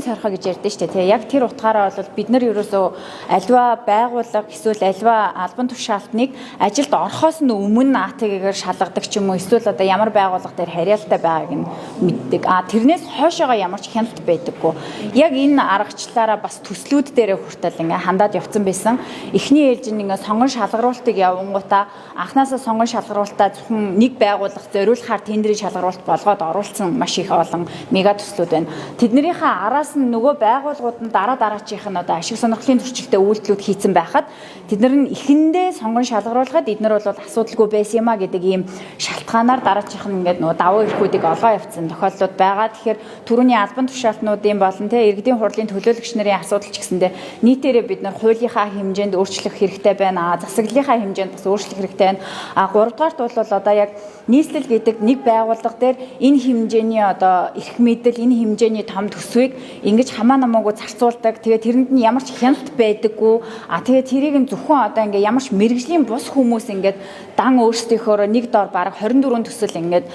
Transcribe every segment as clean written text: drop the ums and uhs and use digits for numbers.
сойрхоо гэж ярьдэн шүү дээ. Яг тэр утгаараа бол бид нар ерөөсөө альва байгууллага эсвэл альва албан тушаалтныг ажилд орохоос нь өмнө АТГ-гээр шалгадаг ч юм уу эсвэл одоо ямар байгууллага дээр харьяалтай байгааг нь мэддэг. Тэрнээс хойшоогоо ямар ч хяналт байдаггүй. Яг энэ аргачлалаараа бас төслүүд дээрээ хүртэл ингээ хандаад явцсан байсан. Эхний ээлжинд ингээ сонгон шалгаруултыг явангуудаа анхнаасаа сонгон шалгаруултаа зөвхөн нэг байгууллага зориулахаар тендерийн шалгаруулалт болгоод оруулсан маш их олон мега төслүүд байна. Тэднэрийнхээ араас нь нөгөө байгууллагууд нь дараачихын одоо ашиг сонирхлын зөрчилтэй үйлдэлүүд хийцэн байхад тэд нар нь эхэндээ сонгон шалгаруулахад эднэр бол асуудалгүй байсан юм а гэдэг ийм шалтгаанаар дараачихын ингээд нөгөө давуу эрхүүдийг олгоо явцсан тохиолдлууд байгаа. Тэгэхээр түрүүний албан тушаалтнуудын болон иргэдийн хурлын төлөөлөгч нарын асуудал ч гэсэндээ нийтээрээ бид нар хуулийнхаа хэмжээнд өөрчлөх хэрэгтэй байна. Засаглалынхаа хэмжээнд бас өөрчлөх хэрэгтэй байна. Гуравдугаарт бол одоо яг нийслэл гэдэг нэг байгууллага дээр энэ хэмжээний одоо эрх мэдэл, энэ хэмжээний том төсвийг ингэж хамаа намаагүй зарцуулдаг. Тэгээд тэрэнд нь ямар ч хяналт байдаггүй. Тэгээд тэрийг нь зөвхөн одоо ингээ ямар ч мэрэгжлийн бус хүмүүс ингээд дан өөрсдийнхөө нэг дор бараг 24 төсөл ингээд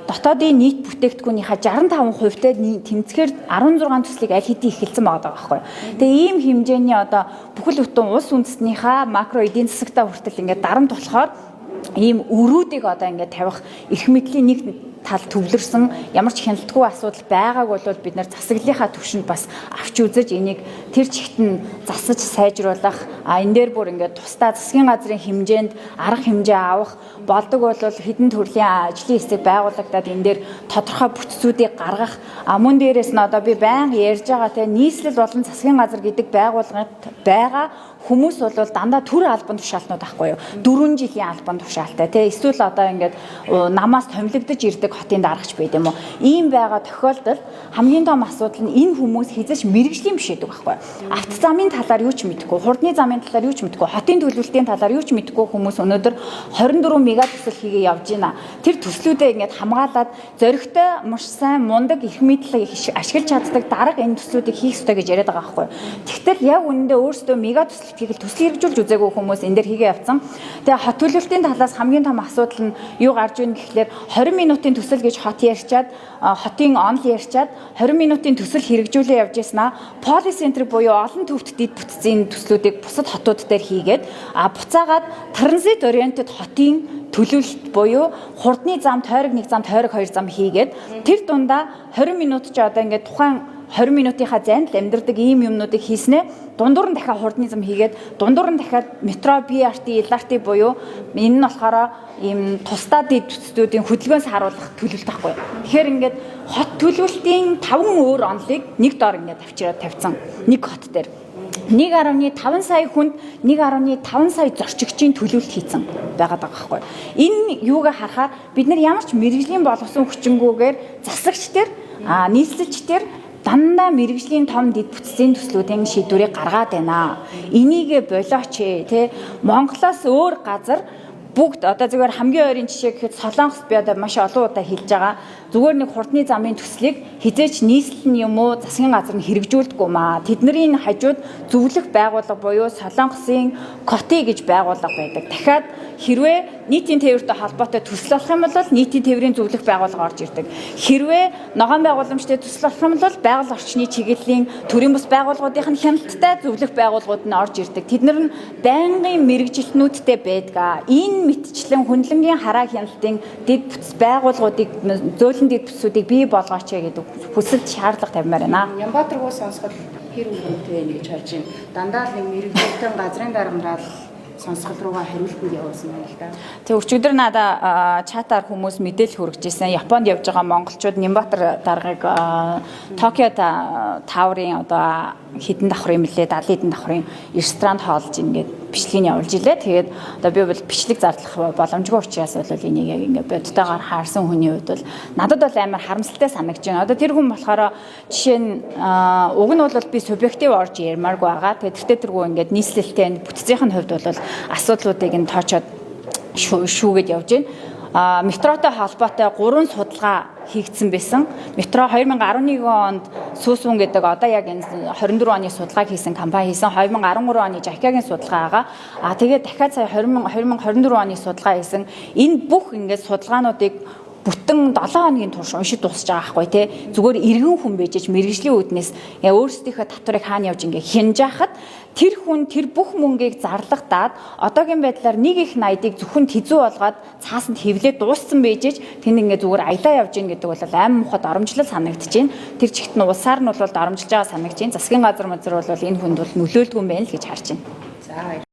дотоодын нийт бүтээгдэхүүнийхээ 65%-тэй тэмцэхээр 16 төслийг аль хэдийн эхэлсэн байгаа байхгүй. Тэгээ ийм хэмжээний одоо бүхэл бүтэн улс үндэстнийхээ макро эдийн засагтаа хүртэл ингээд дарамт болохоор ийм өрүүдийг одоо ингээд тавих эрх мэдлийн нэг тал төвлөрсөн ямар ч хяналтгүй асуудал байгааг бол бид нар засаглалынхаа түвшинд бас авч үзэж энийг тэр чигт нь засаж сайжруулах энэ дээр бүр ингээд тусдаа засгийн газрын хэмжээнд арга хэмжээ авах болдог бол хэдэн төрлийн ажлын хэсэг байгуулагдаад энэ дээр тодорхой бүтцүүдийг гаргах мөн дээрээс нь одоо би байнга ярьж байгаа те нийслэл болон засгийн газар гэдэг байгууллагад байгаа хүмүүс бол дандаа төр албан тушаалтнууд байхгүй юу 4 жилийн албан тушаалтай тий эсвэл одоо ингээд намаас томилогдож ирдэг хотын дарагч байд юм уу ийм байгаа тохиолдолд хамгийн том асуудал нь энэ хүмүүс хязгаарч мэрэгжлийн биш гэдэг байхгүй юу авто замын талаар юу ч мэдэхгүй хурдны замын талаар юу ч мэдэхгүй хотын төлөвлөлтийн талаар юу ч мэдэхгүй хүмүүс өнөөдөр 24 мега төсөл хийгээ явж байна тэр төслүүдээ ингээд хамгаалаад зөрөгтэй маш сайн мундаг эрх мэдэл ашиглаж чаддаг дарга энэ төслүүдийг хийх ёстой гэж яриад байгаа байхгүй юу тэгтэл яг үнэндээ өөрсдөө мега төсөл төсөл хэрэгжүүлж үзээгүй хүмүүс энэ дээр хийгээ явцсан. Тэгээ хот төлөвлөлтийн талаас хамгийн том асуудал нь юу гарч ийн гэхлээр 20 минутын төсөл гэж хот ярьчаад хотын онл ярьчаад 20 минутын төсөл хэрэгжүүлээ явж яснаа поли центр буюу олон төвт дэд бүтцийн төслүүдийг бусад хотууд дээр хийгээд буцаагаад транзит ориентед хотын төлөвлөлт буюу хурдны зам, тойрог 1 зам, тойрог 2 зам хийгээд тэр дундаа 20 минут ч одоо ингээд тухайн 20 минутынхаа зайд амьдардаг ийм юмнуудыг хийснэ дундуур нь дахиад хурдны зам хийгээд дундуур нь дахиад метро BRT, LRT буюу энэ нь болохоор ийм тусдаа дэд бүтцүүдийн хөдөлгөөс харуулах төлөвлөлт байхгүй. Тэгэхээр ингээд хот төлөвлөлтийн 5 өөр онлыг нэг доор ингээд тавьцсан нэг хот дээр 1.5 сая хүнд 1.5 сая зорчигчийн төлөвлөлт хийцэн байгаа байхгүй. Энэ юугаа харахаар бид нар ямар ч мэрэгжлийн боловсон хүчингүүгээр засагч төр нийслэлч төр дандаа мэрэгжлийн том дэд бүтцийн төслүүдийн шийдвэрийг гаргаад байна. Энийгээ болооч тий Монголоос өөр газар бүгд одоо зүгээр хамгийн ойрын жишээ гэхэд Солонгос би одоо маш олон удаа хэлж байгаа. Зүгээр нэг хурдны замын төслийг хизээч нийслэл нь юм уу засгийн газар нь хэрэгжүүлдэггүй маа. Тэдний хажууд зөвлөх байгууллага буюу Солонгосын КОТИ гэж байгууллага байдаг. Дахиад хэрвээ нийтийн тээвэртэй холбоотой төсөл болох юм бол нийтийн тээврийн зөвлөх байгууллага орж ирдэг. Хэрвээ ногоон байгууламжтай төсөл болох юм бол байгаль орчны чиглэлийн төрийн бус байгууллагуудын хяналттай зөвлөх байгууллагууд нь орж ирдэг. Тэд нар нь байнгын мэрэгжилтнүүдтэй байдаг. Энэ мэтчлэн хүнлэнгийн хараа хяналтын дэд бүтц байгууллагуудыг зөөлөн дэд бүтцүүдийг бий болгооч гэдэг хүсэлт шаардлага тавьмаар байна. Нямбатаргуу сонсоход хэр үнэтэй вэ гэж харж байна. Дандаа л мэрэгжилтэн газрын дарамтаар сонсгол руугаа хариултыг явуулсан байна л да. Тэгээ өчигдөр надаа чатаар хүмүүс мэдээлэл хүргэж ирсэн. Японд явж байгаа монголчууд Нямбатар даргаыг Токиод тааврын одоо хідэн давхар юм лээ 70 хэдэн давхрын ресторанд хоолж ингээд бичлэгийг явуулж илээ. Тэгээд одоо би бол бичлэг зарлах боломжгүй учраас бол энийг яг ингээд бодтойгоор хаарсан хүний хувьд бол надад бол амар харамсалтай санагдаж байна. Одоо тэр хүн болохоор жишээ нь уг нь бол би субъектив орж ярмааргүй байгаа. Тэгээд тэртээ ингээд нийслэлтэй бүтцийн хувьд бол асуудлуудыг нь тоочоод шүүгээд явж байна. Метротой холбоотой 3 судалгаа хийгдсэн байсан. Метро 2011 онд Сүүсвэн гэдэг одоо яг энэ 24 оны судалгааг хийсэн компани хийсэн. 2013 оны Жакягийн судалгаа байгаа. Тэгээд дахиад сая 2024 оны судалгаа хийсэн. Энэ бүх ингээд судалгаануудыг бүтэн 7 хоногийн турш уншиж дуусч байгаа байхгүй тий. Зүгээр иргэн хүн байж мэрэгжлийн үүднээс өөрсдийнхөө татварыг хаана явж ингээ хянж яхад тэр хүн тэр бүх мөнгийг зарлагдаад одоогийн байдлаар нэг их 80-ыг зөвхөн тэзүү болгоод цаасанд хэвлээд дууссан байжээж тэнд ингээ зүгээр аялаа явж гин гэдэг бол аим мухад оромжлол санагдаж байна. Тэр чигт нь улсаар нь бол оромжилж байгаа санагдаж байна. Засгийн газар мазар бол энэ хүнд бол нөлөөлдгүй юм байна л гэж харж байна. За